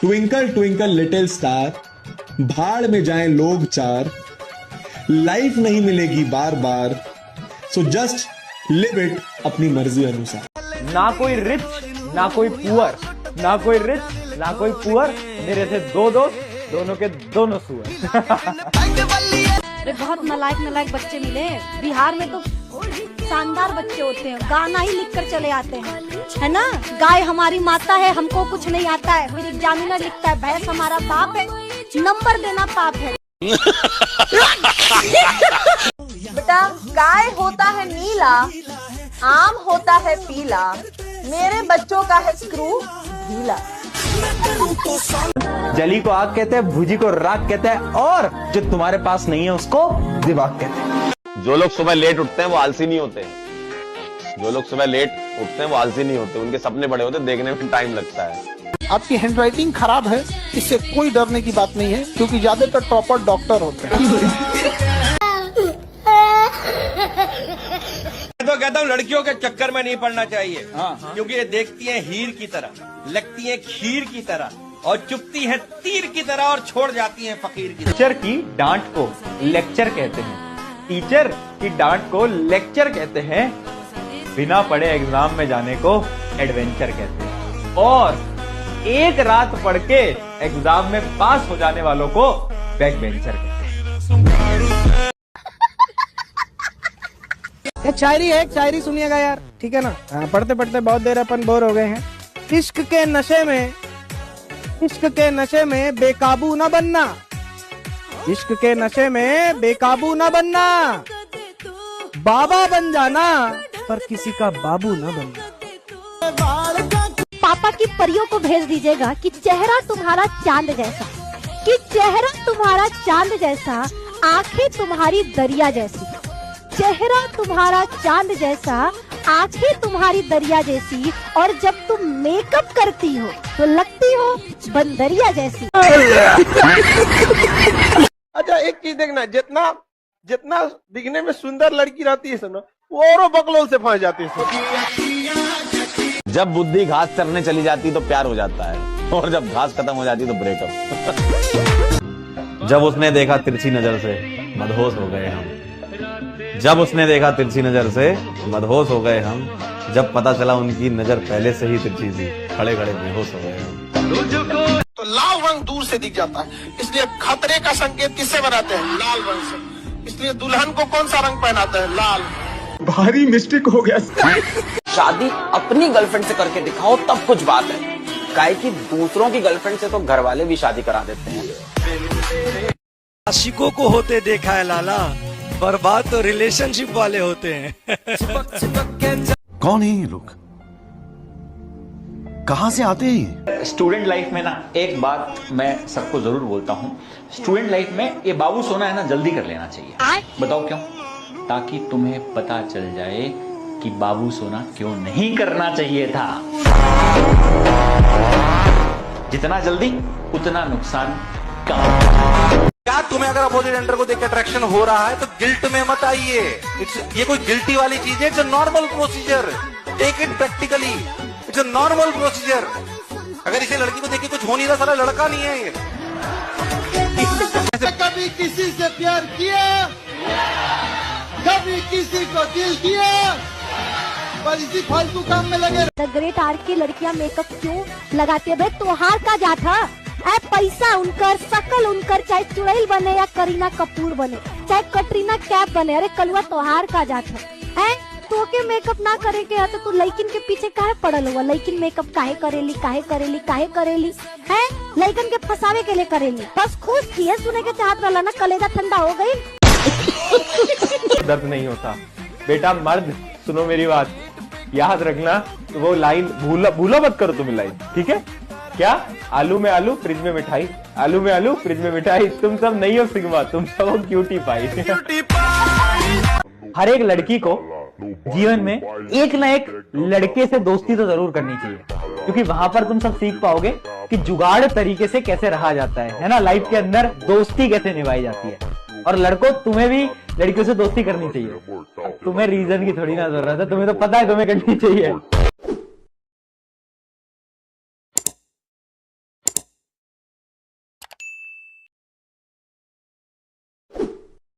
Twinkle twinkle little star, भाड़ में जाएं लोग चार, लाइफ नहीं मिलेगी बार बार, सो जस्ट लिव इट अपनी मर्जी अनुसार। ना कोई रिच ना कोई पुअर, ना कोई रिच ना कोई पुअर, मेरे थे दो दोस्त, दोनों के दोनों सुअर। अरे बहुत नालायक बच्चे मिले बिहार में, तो शानदार बच्चे होते हैं, गाना ही लिखकर चले आते हैं, है ना। गाय हमारी माता है, हमको कुछ नहीं आता है, फिर एग्जामिनर लिखता है भैंस हमारा बाप है, नंबर देना पाप है। बेटा गाय होता है नीला, आम होता है पीला, मेरे बच्चों का है स्क्रू ढीला। जली को आग कहते हैं, भुजी को राग कहते हैं, और जो तुम्हारे पास नहीं है उसको दिमाग कहते हैं। जो लोग सुबह लेट उठते हैं वो आलसी नहीं होते। जो लोग सुबह लेट उठते हैं वो आलसी नहीं होते, उनके सपने बड़े होते, देखने में टाइम लगता है। आपकी हैंडराइटिंग खराब है, इससे कोई डरने की बात नहीं है, क्योंकि ज्यादातर टॉपर डॉक्टर होते हैं। मैं तो कहता हूँ लड़कियों के चक्कर में नहीं पड़ना चाहिए, क्योंकि ये देखती हैं हीर की तरह, लगती हैं खीर की तरह, और चुपती हैं तीर की तरह, और छोड़ जाती हैं फकीर की तरह। टीचर की डांट को लेक्चर कहते हैं, टीचर की डांट को लेक्चर कहते हैं, बिना पढ़े एग्जाम में जाने को एडवेंचर कहते हैं, और एक रात पढ़ के एग्जाम में पास हो जाने वालों को बैक बेंचर कहते हैं। एक शायरी है, एक शायरी सुनिएगा यार, ठीक है ना। पढ़ते पढ़ते बहुत देर अपन बोर हो गए हैं। इश्क के नशे में बेकाबू न बनना, इश्क के नशे में बेकाबू न बनना, बाबा बन जाना पर किसी का बाबू न बनना। पापा की परियों को भेज दीजिएगा कि चेहरा तुम्हारा चांद जैसा, कि चेहरा तुम्हारा चांद जैसा, आंखें तुम्हारी दरिया जैसी, चेहरा तुम्हारा चांद जैसा, आंखें तुम्हारी दरिया जैसी, और जब तुम मेकअप करती हो तो लगती हो बंदरिया जैसी। अच्छा एक चीज देखना, जितना दिखने में सुंदर लड़की रहती है सुनो, वो औरों बकलोल से फंस जाती है। जब बुद्धि घास चरने चली जाती तो प्यार हो जाता है, और जब घास खत्म हो जाती तो ब्रेकअप। जब उसने देखा तिरछी नजर से मदहोश हो गए हम, जब उसने देखा तिरछी नजर से मदहोश हो गए हम, जब पता चला उनकी नजर पहले से ही तिरछी थी, खड़े खड़े बेहोश हो गए हम। तो लाल रंग दूर से दिख जाता है, इसलिए खतरे का संकेत किससे बनाते हैं? लाल रंग से। इसलिए दुल्हन को कौन सा रंग पहनाते हैं? लाल। भारी मिस्टेक हो गया। शादी अपनी गर्लफ्रेंड से करके दिखाओ तब कुछ बात है, काहे कि दूसरों की गर्लफ्रेंड से तो घर वाले भी शादी करा देते हैं। आशिकों को होते देखा है लाला, बर्बाद तो रिलेशनशिप वाले होते हैं। कौन है ये लोग, कहां से आते हैं? स्टूडेंट लाइफ में ना एक बात मैं सबको जरूर बोलता हूँ, स्टूडेंट लाइफ में ये बाबू सोना है ना जल्दी कर लेना चाहिए। बताओ क्यों? ताकि तुम्हें पता चल जाए कि बाबू सोना क्यों नहीं करना चाहिए था। जितना जल्दी उतना नुकसान कम। क्या तुम्हें अगर अपोजिट जेंडर को देख के अट्रैक्शन हो रहा है तो गिल्ट में मत आइए, ये कोई गिल्टी वाली चीज है, it's a normal procedure, take it practically, it's a normal procedure. अगर इसे लड़की को देख के कुछ हो नहीं रहा, साला लड़का नहीं है ये। कभी किसी से प्यार किया, कभी किसी को दिल दिया, पर इसी फालतू काम में लगे। द ग्रेट आर्ट की लड़कियां मेकअप क्यों लगाती है? भाई त्योहार का जा था, पैसा उनकर, शकल उनकर, चाहे चुड़ैल बने या करीना कपूर बने, चाहे कटरीना कैफ बने, अरे कलुआ त्योहार का जा था है। तो के मेकअप ना करे के तो तू लड़किन के पीछे काहे पड़ल हुआ? लड़किन मेकअप काहे करेली है? लड़कन के फंसावे के लिए करेली, बस खुश थी है, सुने के चाहत वाला ना, कलेजा ठंडा हो गई। दर्द नहीं होता बेटा, मर्द सुनो मेरी बात, याद रखना, तो वो लाइन भूला मत करो तुम लाइन, ठीक है? क्या आलू में आलू फ्रिज में मिठाई, आलू में आलू फ्रिज में मिठाई, तुम सब नहीं हो सिग्मा, तुम सब हो क्यूटी पाई। हर एक लड़की को जीवन में एक ना एक लड़के से दोस्ती तो जरूर करनी चाहिए, क्योंकि वहां पर तुम सब सीख पाओगे कि जुगाड़ तरीके से कैसे रहा जाता है ना, लाइफ के अंदर दोस्ती कैसे निभाई जाती है। और लड़कों तुम्हें भी लड़कियों से दोस्ती करनी चाहिए, तुम्हें रीजन की थोड़ी ना जरूरत है, तुम्हें तो पता है तुम्हें करनी चाहिए।